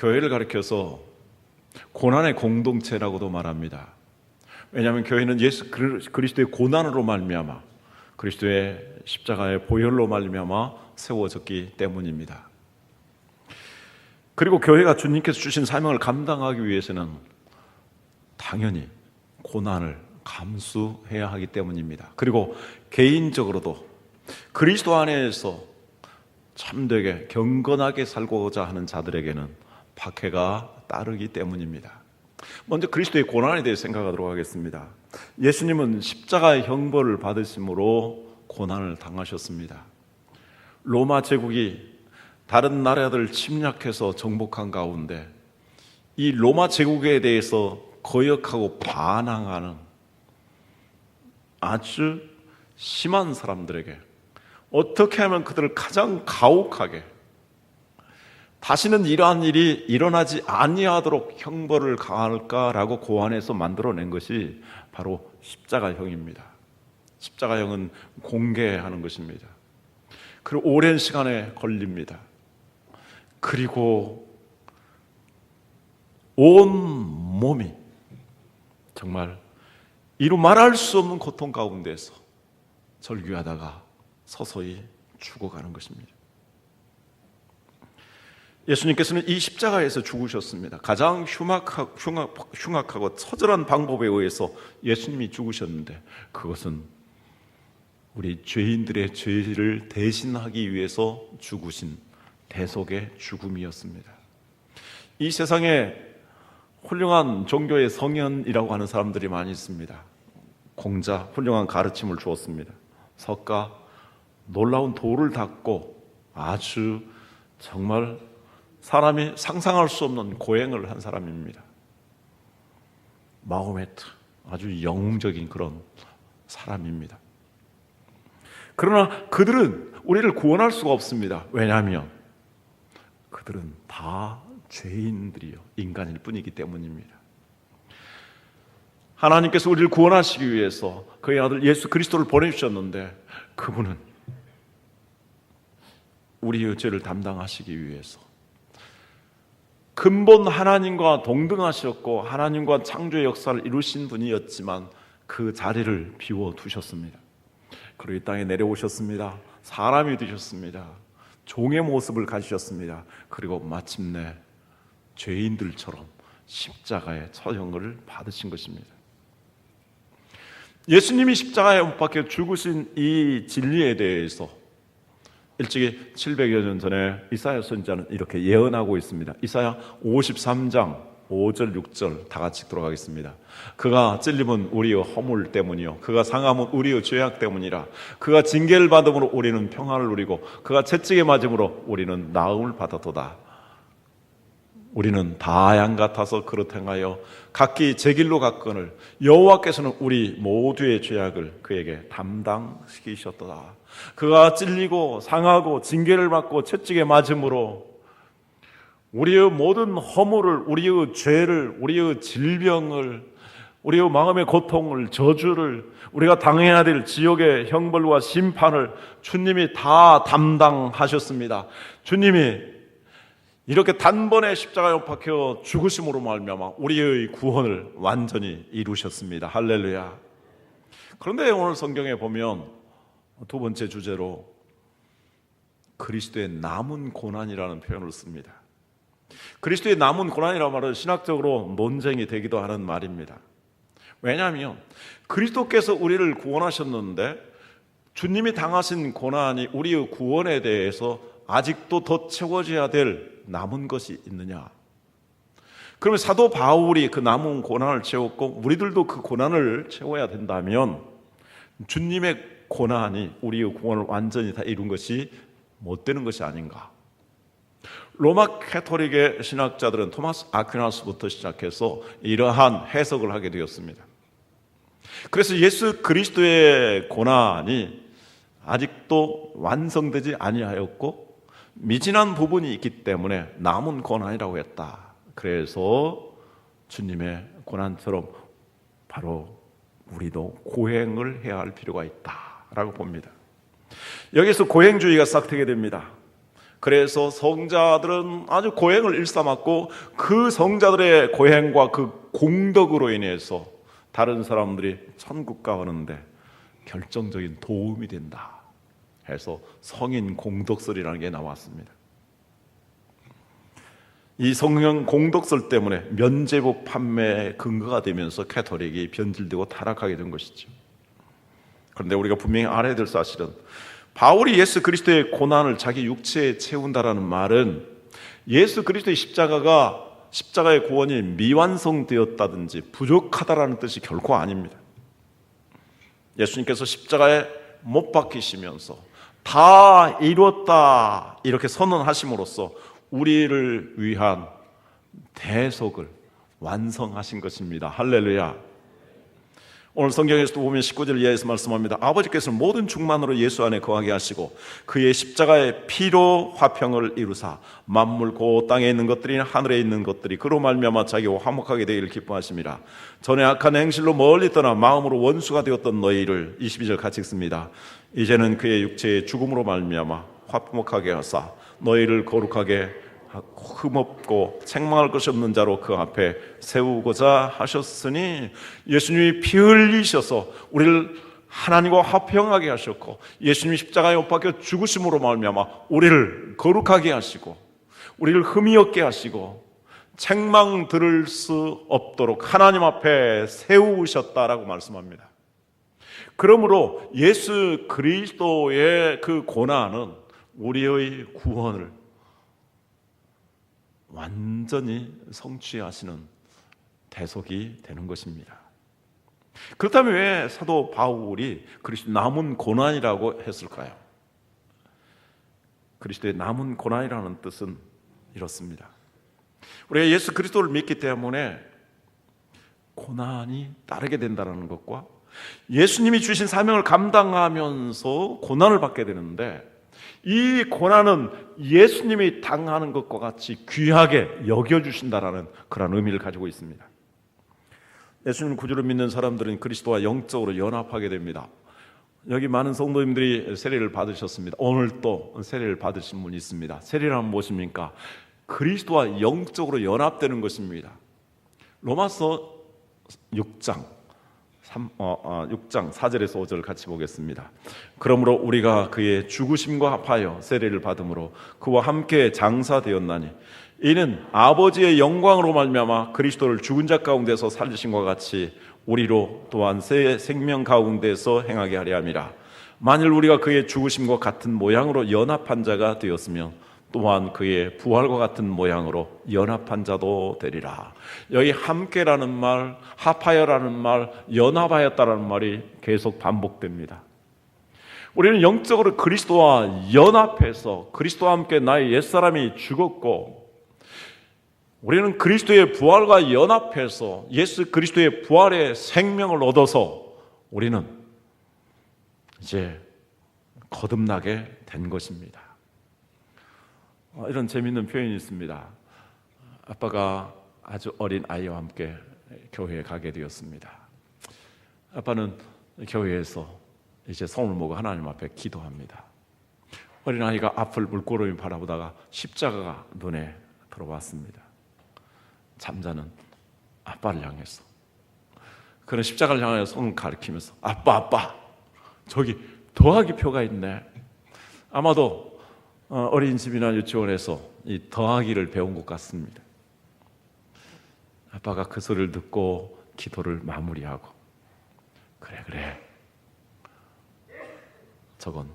교회를 가리켜서 고난의 공동체라고도 말합니다. 왜냐하면 교회는 예수 그리스도의 고난으로 말미암아, 그리스도의 십자가의 보혈로 말미암아 세워졌기 때문입니다. 그리고 교회가 주님께서 주신 사명을 감당하기 위해서는 당연히 고난을 감수해야 하기 때문입니다. 그리고 개인적으로도 그리스도 안에서 참되게 경건하게 살고자 하는 자들에게는 박해가 따르기 때문입니다. 먼저 그리스도의 고난에 대해 생각하도록 하겠습니다. 예수님은 십자가의 형벌을 받으심으로 고난을 당하셨습니다. 로마 제국이 다른 나라들 침략해서 정복한 가운데 이 로마 제국에 대해서 거역하고 반항하는 아주 심한 사람들에게 어떻게 하면 그들을 가장 가혹하게 다시는 이러한 일이 일어나지 아니하도록 형벌을 가할까라고 고안해서 만들어낸 것이 바로 십자가형입니다. 십자가형은 공개하는 것입니다. 그리고 오랜 시간에 걸립니다. 그리고 온 몸이 정말 이루 말할 수 없는 고통 가운데서 절규하다가 서서히 죽어가는 것입니다. 예수님께서는 이 십자가에서 죽으셨습니다. 가장 흉악하고 처절한 방법에 의해서 예수님이 죽으셨는데 그것은 우리 죄인들의 죄를 대신하기 위해서 죽으신 대속의 죽음이었습니다. 이 세상에 훌륭한 종교의 성현이라고 하는 사람들이 많이 있습니다. 공자, 훌륭한 가르침을 주었습니다. 석가, 놀라운 도를 닦고 아주 정말 사람이 상상할 수 없는 고행을 한 사람입니다. 마호메트, 아주 영웅적인 그런 사람입니다. 그러나 그들은 우리를 구원할 수가 없습니다. 왜냐하면 그들은 다 죄인들이요, 인간일 뿐이기 때문입니다. 하나님께서 우리를 구원하시기 위해서 그의 아들 예수 그리스도를 보내주셨는데 그분은 우리의 죄를 담당하시기 위해서 근본 하나님과 동등하셨고 하나님과 창조의 역사를 이루신 분이었지만 그 자리를 비워두셨습니다. 그리고 이 땅에 내려오셨습니다. 사람이 되셨습니다. 종의 모습을 가지셨습니다. 그리고 마침내 죄인들처럼 십자가의 처형을 받으신 것입니다. 예수님이 십자가에 못 박혀 죽으신 이 진리에 대해서 일찍이 700여 년 전에 이사야 선지자는 이렇게 예언하고 있습니다. 이사야 53장 5절 6절 다 같이 들어가겠습니다. 그가 찔림은 우리의 허물 때문이요 그가 상함은 우리의 죄악 때문이라. 그가 징계를 받음으로 우리는 평안을 누리고 그가 채찍에 맞음으로 우리는 나음을 받았도다. 우리는 다 양 같아서 그릇 행하여 각기 제 길로 갔거늘 여호와께서는 우리 모두의 죄악을 그에게 담당시키셨도다. 그가 찔리고 상하고 징계를 받고 채찍에 맞음으로 우리의 모든 허물을, 우리의 죄를, 우리의 질병을, 우리의 마음의 고통을, 저주를, 우리가 당해야 될 지옥의 형벌과 심판을 주님이 다 담당하셨습니다. 주님이 이렇게 단번에 십자가에 못 박혀 죽으심으로 말미암아 우리의 구원을 완전히 이루셨습니다. 할렐루야. 그런데 오늘 성경에 보면 두 번째 주제로 그리스도의 남은 고난이라는 표현을 씁니다. 그리스도의 남은 고난이라는 말은 신학적으로 논쟁이 되기도 하는 말입니다. 왜냐하면 그리스도께서 우리를 구원하셨는데 주님이 당하신 고난이 우리의 구원에 대해서 아직도 더 채워져야 될 남은 것이 있느냐? 그러면 사도 바울이 그 남은 고난을 채웠고 우리들도 그 고난을 채워야 된다면 주님의 고난이 우리의 구원을 완전히 다 이룬 것이 못 되는 것이 아닌가? 로마 캐토릭의 신학자들은 토마스 아퀴나스부터 시작해서 이러한 해석을 하게 되었습니다. 그래서 예수 그리스도의 고난이 아직도 완성되지 아니하였고 미진한 부분이 있기 때문에 남은 고난이라고 했다. 그래서 주님의 고난처럼 바로 우리도 고행을 해야 할 필요가 있다라고 봅니다. 여기서 고행주의가 싹트게 됩니다. 그래서 성자들은 아주 고행을 일삼았고 그 성자들의 고행과 그 공덕으로 인해서 다른 사람들이 천국 가는데 결정적인 도움이 된다 해서 성인 공덕설이라는 게 나왔습니다. 이 성령 공덕설 때문에 면죄부 판매의 근거가 되면서 가톨릭이 변질되고 타락하게 된 것이죠. 그런데 우리가 분명히 알아야 될 사실은 바울이 예수 그리스도의 고난을 자기 육체에 채운다라는 말은 예수 그리스도의 십자가의 구원이 미완성되었다든지 부족하다라는 뜻이 결코 아닙니다. 예수님께서 십자가에 못 박히시면서 다 이뤘다 이렇게 선언하심으로써 우리를 위한 대속을 완성하신 것입니다. 할렐루야. 오늘 성경에서도 보면 19절 이하에서 말씀합니다. 아버지께서 모든 충만으로 예수 안에 거하게 하시고 그의 십자가의 피로 화평을 이루사 만물 곧 땅에 있는 것들이나 하늘에 있는 것들이 그로 말미암아 자기와 화목하게 되기를 기뻐하심이라. 전에 악한 행실로 멀리 떠나 마음으로 원수가 되었던 너희를 22절 같이 읽습니다. 이제는 그의 육체의 죽음으로 말미암아 화목하게 하사 너희를 거룩하게 흠없고 책망할 것이 없는 자로 그 앞에 세우고자 하셨으니 예수님이 피 흘리셔서 우리를 하나님과 화평하게 하셨고 예수님이 십자가에 못 박혀 죽으심으로 말미암아 우리를 거룩하게 하시고 우리를 흠이 없게 하시고 책망 들을 수 없도록 하나님 앞에 세우셨다라고 말씀합니다. 그러므로 예수 그리스도의 그 고난은 우리의 구원을 완전히 성취하시는 대속이 되는 것입니다. 그렇다면 왜 사도 바울이 그리스도 남은 고난이라고 했을까요? 그리스도의 남은 고난이라는 뜻은 이렇습니다. 우리가 예수 그리스도를 믿기 때문에 고난이 따르게 된다는 것과 예수님이 주신 사명을 감당하면서 고난을 받게 되는데 이 고난은 예수님이 당하는 것과 같이 귀하게 여겨주신다라는 그런 의미를 가지고 있습니다. 예수님 구주를 믿는 사람들은 그리스도와 영적으로 연합하게 됩니다. 여기 많은 성도님들이 세례를 받으셨습니다. 오늘 또 세례를 받으신 분이 있습니다. 세례란 무엇입니까? 그리스도와 영적으로 연합되는 것입니다. 로마서 6장 4절에서 5절 같이 보겠습니다. 그러므로 우리가 그의 죽으심과 합하여 세례를 받음으로 그와 함께 장사되었나니 이는 아버지의 영광으로 말미암아 그리스도를 죽은 자 가운데서 살리심과 같이 우리로 또한 새 생명 가운데서 행하게 하려 함이라. 만일 우리가 그의 죽으심과 같은 모양으로 연합한 자가 되었으면 또한 그의 부활과 같은 모양으로 연합한 자도 되리라. 여기 함께라는 말, 합하여라는 말, 연합하였다라는 말이 계속 반복됩니다. 우리는 영적으로 그리스도와 연합해서 그리스도와 함께 나의 옛사람이 죽었고 우리는 그리스도의 부활과 연합해서 예수 그리스도의 부활의 생명을 얻어서 우리는 이제 거듭나게 된 것입니다. 이런 재미있는 표현이 있습니다. 아빠가 아주 어린 아이와 함께 교회에 가게 되었습니다. 아빠는 교회에서 이제 손을 모고 하나님 앞에 기도합니다. 어린 아이가 앞을 물끄러미 바라보다가 십자가가 눈에 들어왔습니다. 잠자는 아빠를 향해서 그는 십자가를 향하여 손을 가리키면서 아빠 저기 더하기 표가 있네. 아마도 어린이집이나 유치원에서 이 더하기를 배운 것 같습니다. 아빠가 그 소리를 듣고 기도를 마무리하고 그래 저건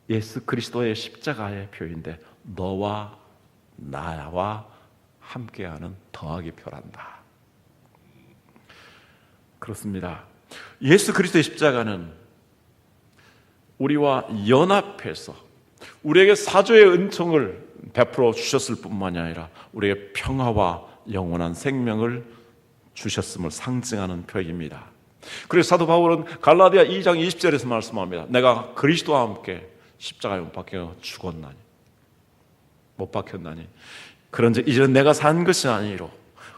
예수 그리스도의 십자가의 표인데 너와 나와 함께하는 더하기 표란다. 그렇습니다. 예수 그리스도의 십자가는 우리와 연합해서 우리에게 사죄의 은총을 베풀어 주셨을 뿐만이 아니라 우리에게 평화와 영원한 생명을 주셨음을 상징하는 표입니다. 그래서 사도 바울은 갈라디아 2장 20절에서 말씀합니다. 내가 그리스도와 함께 십자가에 못 박혔나니 그런즉 이제는 내가 산 것이 아니로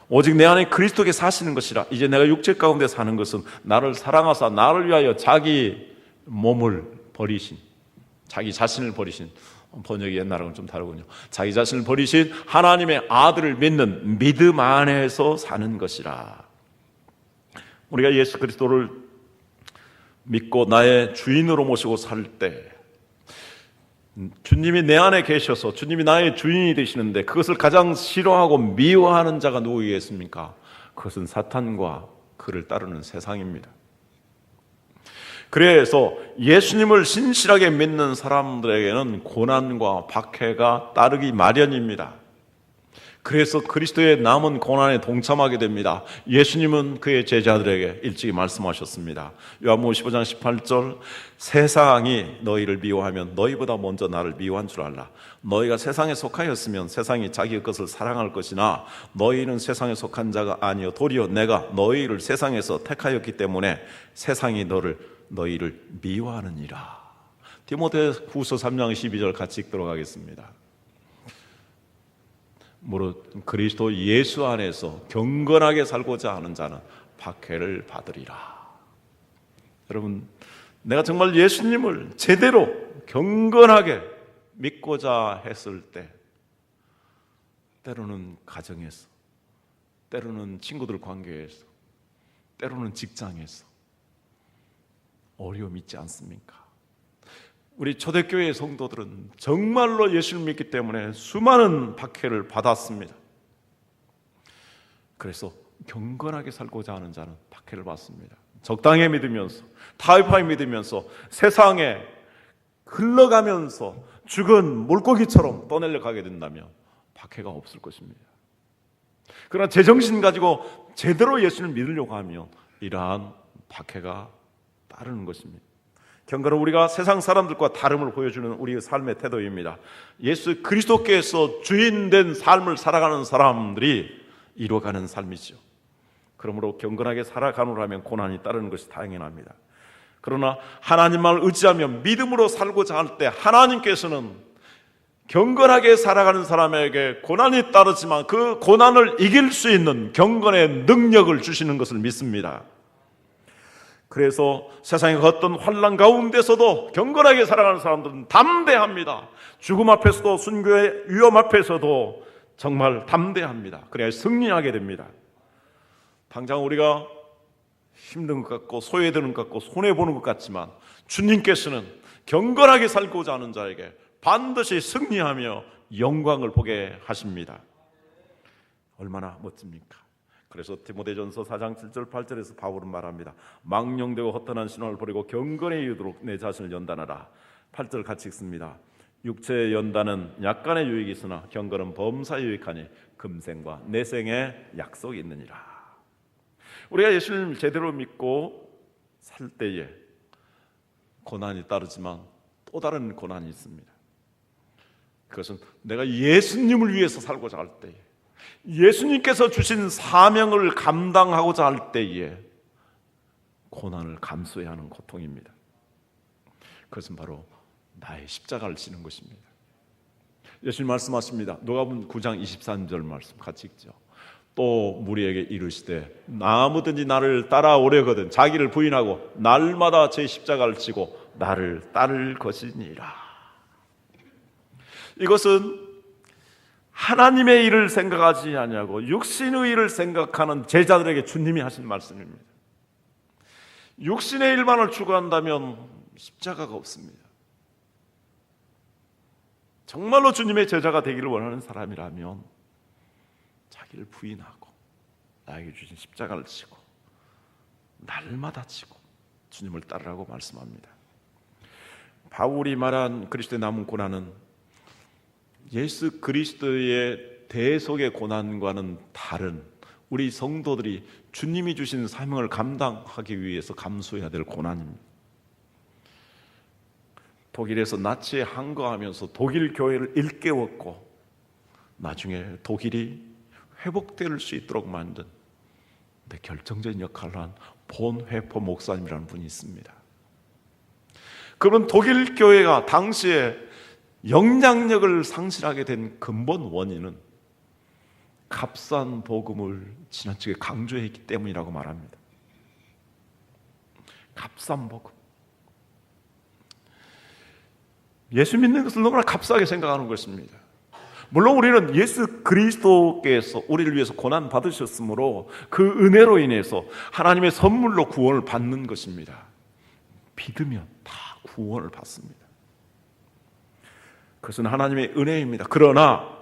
오직 내 안에 그리스도께 사시는 것이라. 이제 내가 육체 가운데 사는 것은 나를 사랑하사 나를 위하여 자기 몸을 버리신 자기 자신을 버리신 번역이 옛날하고는 좀 다르군요. 자기 자신을 버리신 하나님의 아들을 믿는 믿음 안에서 사는 것이라. 우리가 예수 그리스도를 믿고 나의 주인으로 모시고 살 때 주님이 내 안에 계셔서 주님이 나의 주인이 되시는데 그것을 가장 싫어하고 미워하는 자가 누구겠습니까? 그것은 사탄과 그를 따르는 세상입니다. 그래서 예수님을 신실하게 믿는 사람들에게는 고난과 박해가 따르기 마련입니다. 그래서 그리스도의 남은 고난에 동참하게 됩니다. 예수님은 그의 제자들에게 일찍이 말씀하셨습니다. 요한복음 15장 18절, 세상이 너희를 미워하면 너희보다 먼저 나를 미워한 줄 알라. 너희가 세상에 속하였으면 세상이 자기의 것을 사랑할 것이나 너희는 세상에 속한 자가 아니요 도리어 내가 너희를 세상에서 택하였기 때문에 세상이 너희를 미워하느니라. 디모데후서 3장 12절 같이 읽도록 하겠습니다. 무릇 그리스도 예수 안에서 경건하게 살고자 하는 자는 박해를 받으리라. 여러분, 내가 정말 예수님을 제대로 경건하게 믿고자 했을 때 때로는 가정에서, 때로는 친구들 관계에서, 때로는 직장에서 어려움이 있지 않습니까? 우리 초대교회의 성도들은 정말로 예수를 믿기 때문에 수많은 박해를 받았습니다. 그래서 경건하게 살고자 하는 자는 박해를 받습니다. 적당히 믿으면서, 타협하게 믿으면서, 세상에 흘러가면서 죽은 물고기처럼 떠내려 가게 된다면 박해가 없을 것입니다. 그러나 제정신 가지고 제대로 예수를 믿으려고 하면 이러한 박해가 따르는 것입니다. 경건은 우리가 세상 사람들과 다름을 보여주는 우리의 삶의 태도입니다. 예수 그리스도께서 주인된 삶을 살아가는 사람들이 이루어가는 삶이죠. 그러므로 경건하게 살아가노라 하면 고난이 따르는 것이 당연합니다. 그러나 하나님만을 의지하며 믿음으로 살고자 할 때 하나님께서는 경건하게 살아가는 사람에게 고난이 따르지만 그 고난을 이길 수 있는 경건의 능력을 주시는 것을 믿습니다. 그래서 세상의 어떤 환난 가운데서도 경건하게 살아가는 사람들은 담대합니다. 죽음 앞에서도 순교의 위험 앞에서도 정말 담대합니다. 그래야 승리하게 됩니다. 당장 우리가 힘든 것 같고 소외되는 것 같고 손해보는 것 같지만 주님께서는 경건하게 살고자 하는 자에게 반드시 승리하며 영광을 보게 하십니다. 얼마나 멋집니까? 그래서 디모데전서 4장 7절 8절에서 바울은 말합니다. 망령되고 허탄한 신앙을 버리고 경건에 이르도록 내 자신을 연단하라. 8절 같이 읽습니다. 육체의 연단은 약간의 유익이 있으나 경건은 범사에 유익하니 금생과 내생의 약속이 있느니라. 우리가 예수님을 제대로 믿고 살 때에 고난이 따르지만 또 다른 고난이 있습니다. 그것은 내가 예수님을 위해서 살고자 할 때에, 예수님께서 주신 사명을 감당하고자 할 때에 고난을 감수해야 하는 고통입니다. 그것은 바로 나의 십자가를 지는 것입니다. 예수님 말씀하십니다. 누가복음 9장 23절 말씀 같이 읽죠. 또 무리에게 이르시되 아무든지 나를 따라오려거든 자기를 부인하고 날마다 제 십자가를 지고 나를 따를 것이니라. 이것은 하나님의 일을 생각하지 아니하고 육신의 일을 생각하는 제자들에게 주님이 하신 말씀입니다. 육신의 일만을 추구한다면 십자가가 없습니다. 정말로 주님의 제자가 되기를 원하는 사람이라면 자기를 부인하고 나에게 주신 십자가를 지고 날마다 지고 주님을 따르라고 말씀합니다. 바울이 말한 그리스도의 남은 고난은 예수 그리스도의 대속의 고난과는 다른 우리 성도들이 주님이 주신 사명을 감당하기 위해서 감수해야 될 고난입니다. 독일에서 나치에 항거하면서 독일 교회를 일깨웠고 나중에 독일이 회복될 수 있도록 만든 결정적인 역할을 한 본 회포 목사님이라는 분이 있습니다. 그런 독일 교회가 당시에 영향력을 상실하게 된 근본 원인은 값싼 복음을 지나치게 강조했기 때문이라고 말합니다. 값싼 복음. 예수 믿는 것을 너무나 값싸게 생각하는 것입니다. 물론 우리는 예수 그리스도께서 우리를 위해서 고난 받으셨으므로 그 은혜로 인해서 하나님의 선물로 구원을 받는 것입니다. 믿으면 다 구원을 받습니다. 그것은 하나님의 은혜입니다. 그러나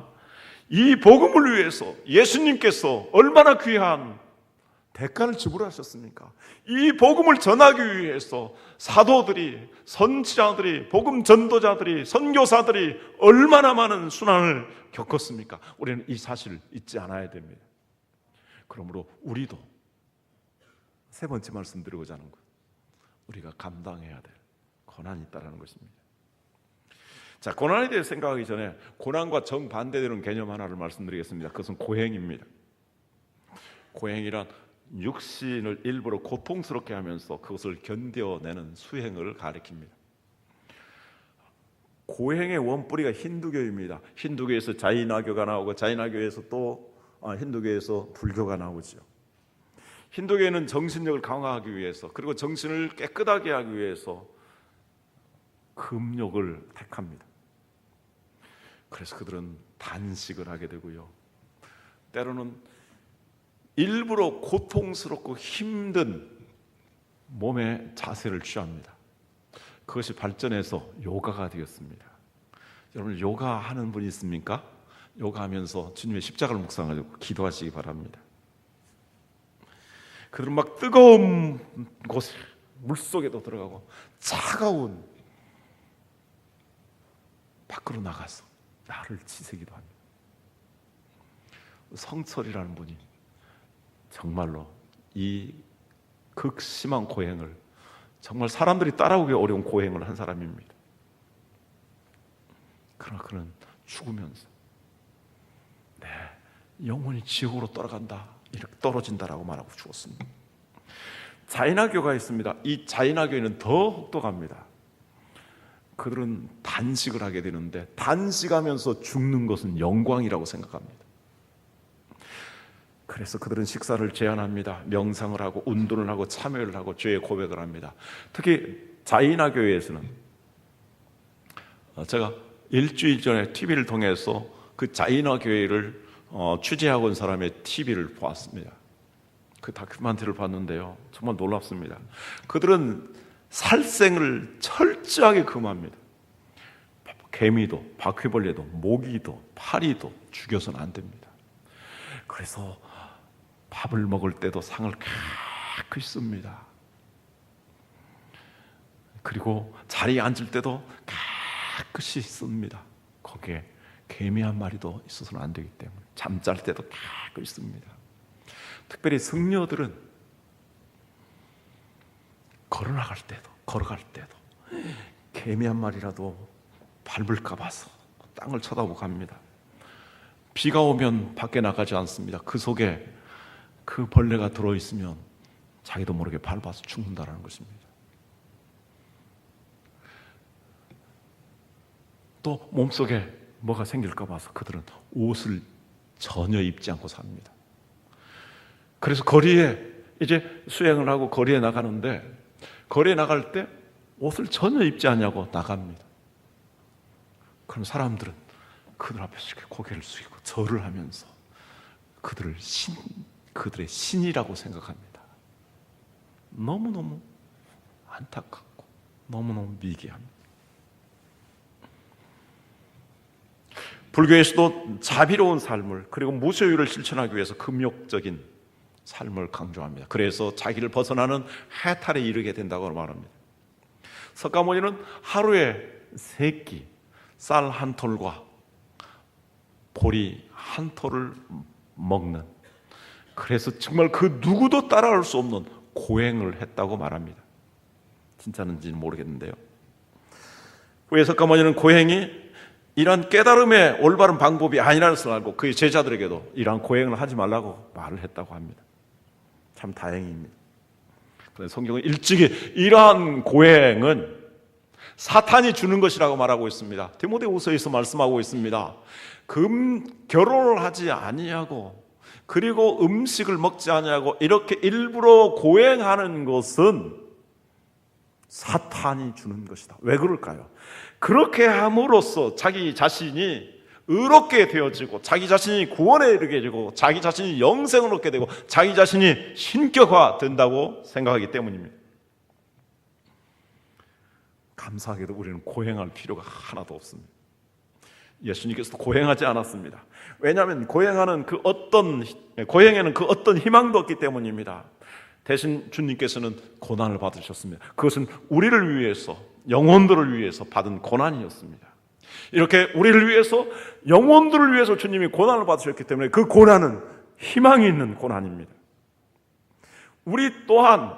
이 복음을 위해서 예수님께서 얼마나 귀한 대가를 지불하셨습니까? 이 복음을 전하기 위해서 사도들이, 선지자들이, 복음 전도자들이, 선교사들이 얼마나 많은 순환을 겪었습니까? 우리는 이 사실을 잊지 않아야 됩니다. 그러므로 우리도 세 번째 말씀드리고자 하는 것, 우리가 감당해야 될 고난이 있다는 것입니다. 자, 고난에 대해 생각하기 전에 고난과 정반대되는 개념 하나를 말씀드리겠습니다. 그것은 고행입니다. 고행이란 육신을 일부러 고통스럽게 하면서 그것을 견뎌내는 수행을 가리킵니다. 고행의 원뿌리가 힌두교입니다. 힌두교에서 자이나교가 나오고 자이나교에서 또 힌두교에서 불교가 나오죠. 힌두교에는 정신력을 강화하기 위해서, 그리고 정신을 깨끗하게 하기 위해서 금욕을 택합니다. 그래서 그들은 단식을 하게 되고요, 때로는 일부러 고통스럽고 힘든 몸의 자세를 취합니다. 그것이 발전해서 요가가 되었습니다. 여러분, 요가 하는 분이 있습니까? 요가하면서 주님의 십자가를 묵상하고 기도하시기 바랍니다. 그들은 막 뜨거운 곳에 물속에도 들어가고 차가운 밖으로 나가서 나를 치새기도 합니다. 성철이라는 분이 정말로 이 극심한 고행을, 정말 사람들이 따라오기 어려운 고행을 한 사람입니다. 그러나 그는 죽으면서 영혼이 지옥으로 떨어간다, 이렇게 떨어진다라고 말하고 죽었습니다. 자이나교가 있습니다. 이 자이나교에는 더 혹독합니다. 그들은 단식을 하게 되는데, 단식하면서 죽는 것은 영광이라고 생각합니다. 그래서 그들은 식사를 제한합니다. 명상을 하고 운동을 하고 참회를 하고 죄의 고백을 합니다. 특히 자이나교에서는, 제가 일주일 전에 TV를 통해서 그 자이나교회를 취재하고 온 사람의 TV를 보았습니다. 그 다큐멘터리를 봤는데요, 정말 놀랍습니다. 그들은 살생을 철저하게 금합니다. 개미도, 바퀴벌레도, 모기도, 파리도 죽여서는 안 됩니다. 그래서 밥을 먹을 때도 상을 깨끗이 씁니다. 그리고 자리에 앉을 때도 깨끗이 씁니다. 거기에 개미 한 마리도 있어서는 안 되기 때문에 잠잘 때도 깨끗이 씁니다. 특별히 승려들은 걸어갈 때도 개미 한 마리라도 밟을까 봐서 땅을 쳐다보고 갑니다. 비가 오면 밖에 나가지 않습니다. 그 속에 그 벌레가 들어있으면 자기도 모르게 밟아서 죽는다는 것입니다. 또 몸속에 뭐가 생길까 봐서 그들은 옷을 전혀 입지 않고 삽니다. 그래서 거리에 이제 수행을 하고 거리에 나가는데, 거리에 나갈 때 옷을 전혀 입지 않냐고 나갑니다. 그럼 사람들은 그들 앞에서 이렇게 고개를 숙이고 절을 하면서 그들의 신이라고 생각합니다. 너무너무 안타깝고 너무너무 미개합니다. 불교에서도 자비로운 삶을, 그리고 무소유를 실천하기 위해서 금욕적인 삶을 강조합니다. 그래서 자기를 벗어나는 해탈에 이르게 된다고 말합니다. 석가모니는 하루에 3끼 쌀 한 톨과 보리 한 톨을 먹는, 그래서 정말 그 누구도 따라할 수 없는 고행을 했다고 말합니다. 진짜는지는 모르겠는데요. 후에 석가모니는 고행이 이러한 깨달음의 올바른 방법이 아니라는 것을 알고 그의 제자들에게도 이러한 고행을 하지 말라고 말을 했다고 합니다. 참 다행입니다. 그런데 성경은 일찍이 이러한 고행은 사탄이 주는 것이라고 말하고 있습니다. 디모데후서에서 말씀하고 있습니다. 결혼을 하지 아니하고, 그리고 음식을 먹지 아니하고 이렇게 일부러 고행하는 것은 사탄이 주는 것이다. 왜 그럴까요? 그렇게 함으로써 자기 자신이 의롭게 되어지고 자기 자신이 구원에 이르게 되고 자기 자신이 영생을 얻게 되고 자기 자신이 신격화 된다고 생각하기 때문입니다. 감사하게도 우리는 고행할 필요가 하나도 없습니다. 예수님께서도 고행하지 않았습니다. 왜냐하면 고행에는 그 어떤 희망도 없기 때문입니다. 대신 주님께서는 고난을 받으셨습니다. 그것은 우리를 위해서, 영혼들을 위해서 받은 고난이었습니다. 이렇게 우리를 위해서, 영혼들을 위해서 주님이 고난을 받으셨기 때문에 그 고난은 희망이 있는 고난입니다. 우리 또한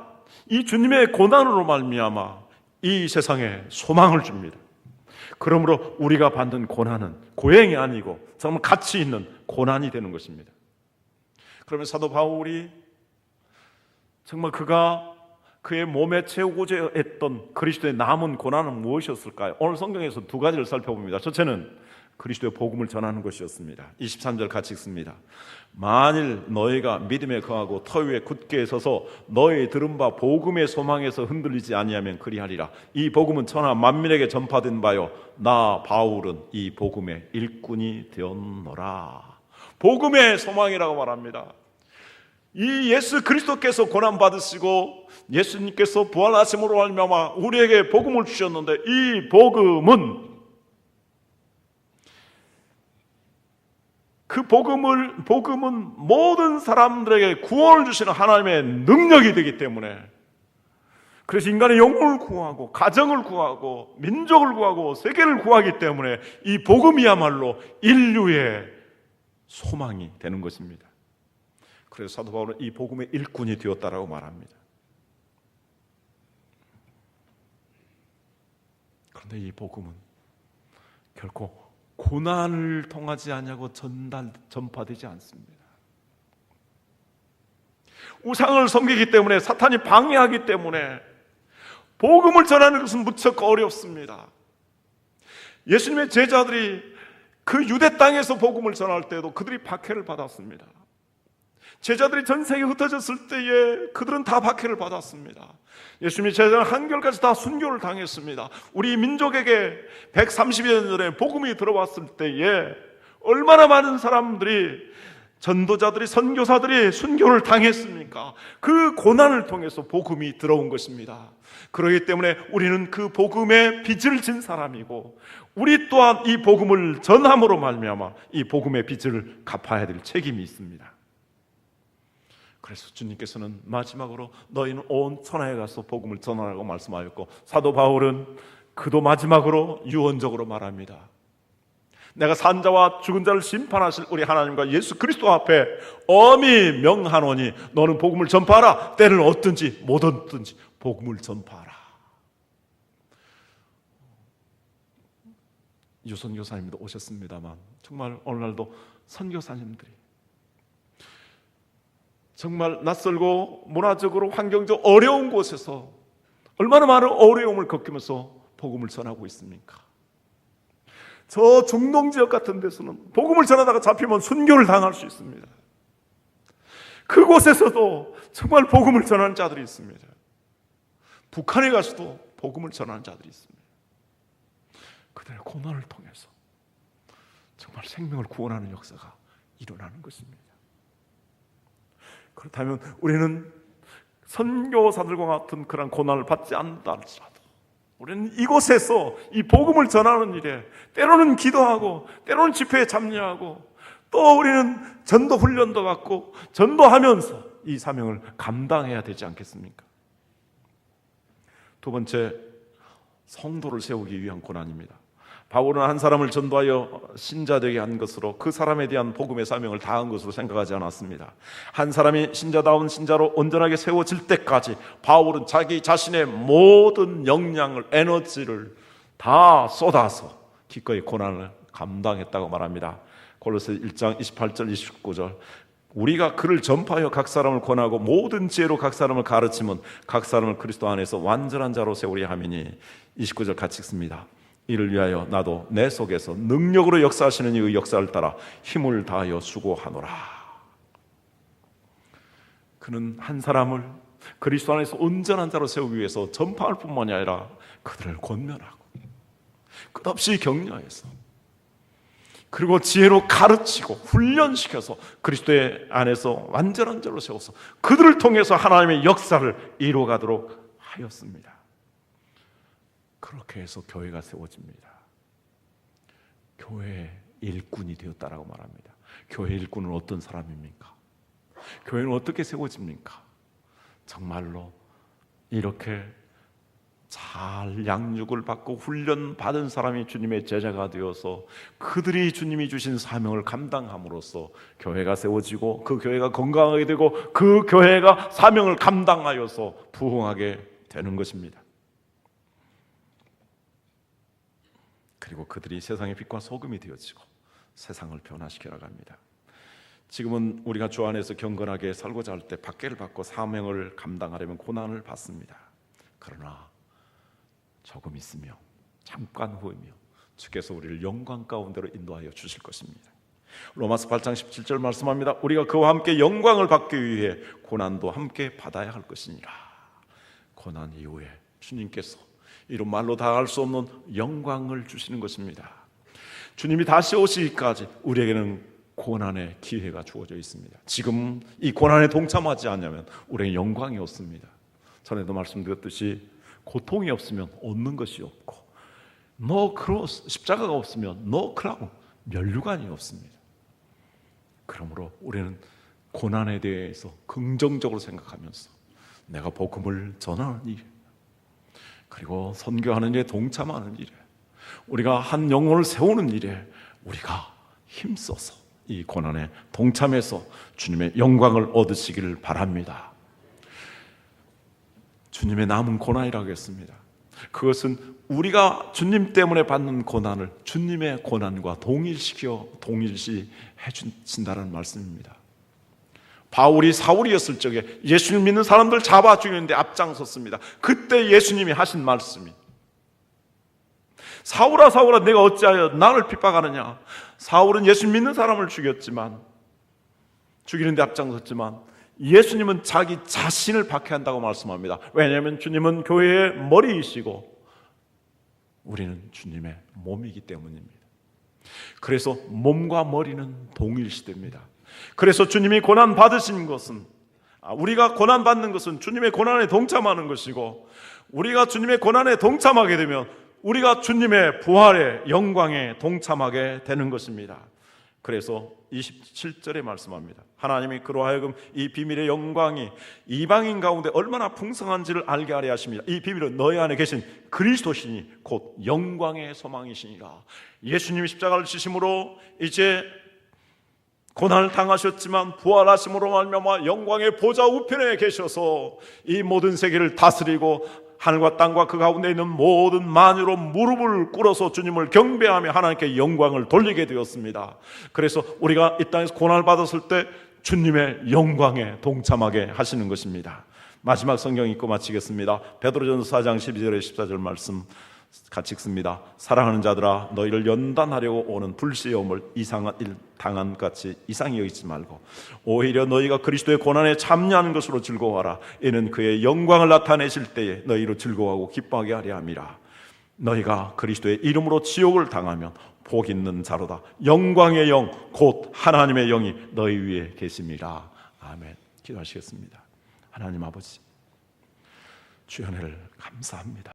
이 주님의 고난으로 말미암아 이 세상에 소망을 줍니다. 그러므로 우리가 받는 고난은 고행이 아니고 정말 가치 있는 고난이 되는 것입니다. 그러면 사도 바울이 정말 그가 그의 몸에 채우고자 했던 그리스도의 남은 고난은 무엇이었을까요? 오늘 성경에서 두 가지를 살펴봅니다. 첫째는 그리스도의 복음을 전하는 것이었습니다. 23절 같이 읽습니다. 만일 너희가 믿음에 거하고 터 위에 굳게 서서 너희 들은 바 복음의 소망에서 흔들리지 아니하면 그리하리라. 이 복음은 천하 만민에게 전파된 바요 나 바울은 이 복음의 일꾼이 되었노라. 복음의 소망이라고 말합니다. 이 예수 그리스도께서 고난 받으시고 예수님께서 부활하심으로 말미암아 우리에게 복음을 주셨는데 이 복음은 그 복음은 모든 사람들에게 구원을 주시는 하나님의 능력이 되기 때문에 그래서 인간의 영혼을 구하고 가정을 구하고 민족을 구하고 세계를 구하기 때문에 이 복음이야말로 인류의 소망이 되는 것입니다. 그래서 사도 바울은 이 복음의 일꾼이 되었다라고 말합니다. 그런데 이 복음은 결코 고난을 통하지 않냐고 전파되지 않습니다. 우상을 섬기기 때문에 사탄이 방해하기 때문에 복음을 전하는 것은 무척 어렵습니다. 예수님의 제자들이 그 유대 땅에서 복음을 전할 때도 그들이 박해를 받았습니다. 제자들이 전 세계에 흩어졌을 때에 그들은 다 박해를 받았습니다. 예수님의 제자는 한결까지 다 순교를 당했습니다. 우리 민족에게 130여 년 전에 복음이 들어왔을 때에 얼마나 많은 사람들이 전도자들이 선교사들이 순교를 당했습니까? 그 고난을 통해서 복음이 들어온 것입니다. 그렇기 때문에 우리는 그 복음의 빚을 진 사람이고 우리 또한 이 복음을 전함으로 말미암아 이 복음의 빚을 갚아야 될 책임이 있습니다. 그래서 주님께서는 마지막으로 너희는 온 천하에 가서 복음을 전하라고 말씀하였고 사도 바울은 그도 마지막으로 유언적으로 말합니다. 내가 산 자와 죽은 자를 심판하실 우리 하나님과 예수 그리스도 앞에 엄히 명하노니 너는 복음을 전파하라. 때를 얻든지 못 얻든지 복음을 전파하라. 유선교사님도 오셨습니다만 정말 오늘날도 선교사님들이 정말 낯설고 문화적으로 환경적 어려운 곳에서 얼마나 많은 어려움을 겪으면서 복음을 전하고 있습니까? 저 중동 지역 같은 데서는 복음을 전하다가 잡히면 순교를 당할 수 있습니다. 그곳에서도 정말 복음을 전하는 자들이 있습니다. 북한에 가서도 복음을 전하는 자들이 있습니다. 그들의 고난을 통해서 정말 생명을 구원하는 역사가 일어나는 것입니다. 그렇다면 우리는 선교사들과 같은 그런 고난을 받지 않는다 할지라도 우리는 이곳에서 이 복음을 전하는 일에 때로는 기도하고 때로는 집회에 참여하고 또 우리는 전도 훈련도 받고 전도하면서 이 사명을 감당해야 되지 않겠습니까? 두 번째, 성도를 세우기 위한 고난입니다. 바울은 한 사람을 전도하여 신자 되게 한 것으로 그 사람에 대한 복음의 사명을 다한 것으로 생각하지 않았습니다. 한 사람이 신자다운 신자로 온전하게 세워질 때까지 바울은 자기 자신의 모든 역량을 에너지를 다 쏟아서 기꺼이 고난을 감당했다고 말합니다. 골로새 1장 28절 29절 우리가 그를 전파하여 각 사람을 권하고 모든 지혜로 각 사람을 가르치면 각 사람을 그리스도 안에서 완전한 자로 세우려 함이니 29절 같이 읽습니다. 이를 위하여 나도 내 속에서 능력으로 역사하시는 이의 역사를 따라 힘을 다하여 수고하노라. 그는 한 사람을 그리스도 안에서 온전한 자로 세우기 위해서 전파할 뿐만이 아니라 그들을 권면하고 끝없이 격려해서, 그리고 지혜로 가르치고 훈련시켜서 그리스도의 안에서 완전한 자로 세워서 그들을 통해서 하나님의 역사를 이루어가도록 하였습니다. 그렇게 해서 교회가 세워집니다. 교회의 일꾼이 되었다라고 말합니다. 교회 일꾼은 어떤 사람입니까? 교회는 어떻게 세워집니까? 정말로 이렇게 잘 양육을 받고 훈련받은 사람이 주님의 제자가 되어서 그들이 주님이 주신 사명을 감당함으로써 교회가 세워지고, 그 교회가 건강하게 되고, 그 교회가 사명을 감당하여서 부흥하게 되는 것입니다. 그리고 그들이 세상의 빛과 소금이 되어지고 세상을 변화시켜 나갑니다. 지금은 우리가 주 안에서 경건하게 살고자 할 때 박해를 받고 사명을 감당하려면 고난을 받습니다. 그러나 조금 있으며 잠깐 후이며 주께서 우리를 영광 가운데로 인도하여 주실 것입니다. 로마서 8장 17절 말씀합니다. 우리가 그와 함께 영광을 받기 위해 고난도 함께 받아야 할 것이니라. 고난 이후에 주님께서 이런 말로 다 할 수 없는 영광을 주시는 것입니다. 주님이 다시 오시기까지 우리에게는 고난의 기회가 주어져 있습니다. 지금 이 고난에 동참하지 않으면 우리에게 영광이 없습니다. 전에도 말씀드렸듯이 고통이 없으면 얻는 것이 없고, 노 크로스, 십자가가 없으면 노 크라운, 면류관이 없습니다. 그러므로 우리는 고난에 대해서 긍정적으로 생각하면서 내가 복음을 전하는 일, 그리고 선교하는 일에 동참하는 일에, 우리가 한 영혼을 세우는 일에 우리가 힘써서 이 고난에 동참해서 주님의 영광을 얻으시기를 바랍니다. 주님의 남은 고난이라고 했습니다. 그것은 우리가 주님 때문에 받는 고난을 주님의 고난과 동일시 해주신다는 말씀입니다. 바울이 사울이었을 적에 예수님 믿는 사람들 잡아 죽이는데 앞장섰습니다. 그때 예수님이 하신 말씀이, 사울아 사울아 내가 어찌하여 나를 핍박하느냐. 사울은 예수 믿는 사람을 죽이는데 앞장섰지만 예수님은 자기 자신을 박해한다고 말씀합니다. 왜냐하면 주님은 교회의 머리이시고 우리는 주님의 몸이기 때문입니다. 그래서 몸과 머리는 동일시됩니다. 그래서 주님이 고난 받으신 것은, 우리가 고난 받는 것은 주님의 고난에 동참하는 것이고, 우리가 주님의 고난에 동참하게 되면 우리가 주님의 부활의 영광에 동참하게 되는 것입니다. 그래서 27절에 말씀합니다. 하나님이 그로 하여금 이 비밀의 영광이 이방인 가운데 얼마나 풍성한지를 알게 하려 하십니다. 이 비밀은 너희 안에 계신 그리스도시니 곧 영광의 소망이시니라. 예수님이 십자가를 지심으로 이제 고난을 당하셨지만 부활하심으로 말미암아 영광의 보좌 우편에 계셔서 이 모든 세계를 다스리고 하늘과 땅과 그 가운데 있는 모든 만유로 무릎을 꿇어서 주님을 경배하며 하나님께 영광을 돌리게 되었습니다. 그래서 우리가 이 땅에서 고난을 받았을 때 주님의 영광에 동참하게 하시는 것입니다. 마지막 성경 읽고 마치겠습니다. 베드로전서 4장 12절에 14절 말씀 같이 읽습니다. 사랑하는 자들아, 너희를 연단하려고 오는 불시험을 이상한 일 당한 같이 이상히 여기지 말고 오히려 너희가 그리스도의 고난에 참여하는 것으로 즐거워하라. 이는 그의 영광을 나타내실 때에 너희로 즐거워하고 기뻐하게 하려 함이라. 너희가 그리스도의 이름으로 지옥을 당하면 복 있는 자로다. 영광의 영 곧 하나님의 영이 너희 위에 계심이라. 아멘. 기도하시겠습니다. 하나님 아버지, 주의 은혜를 감사합니다.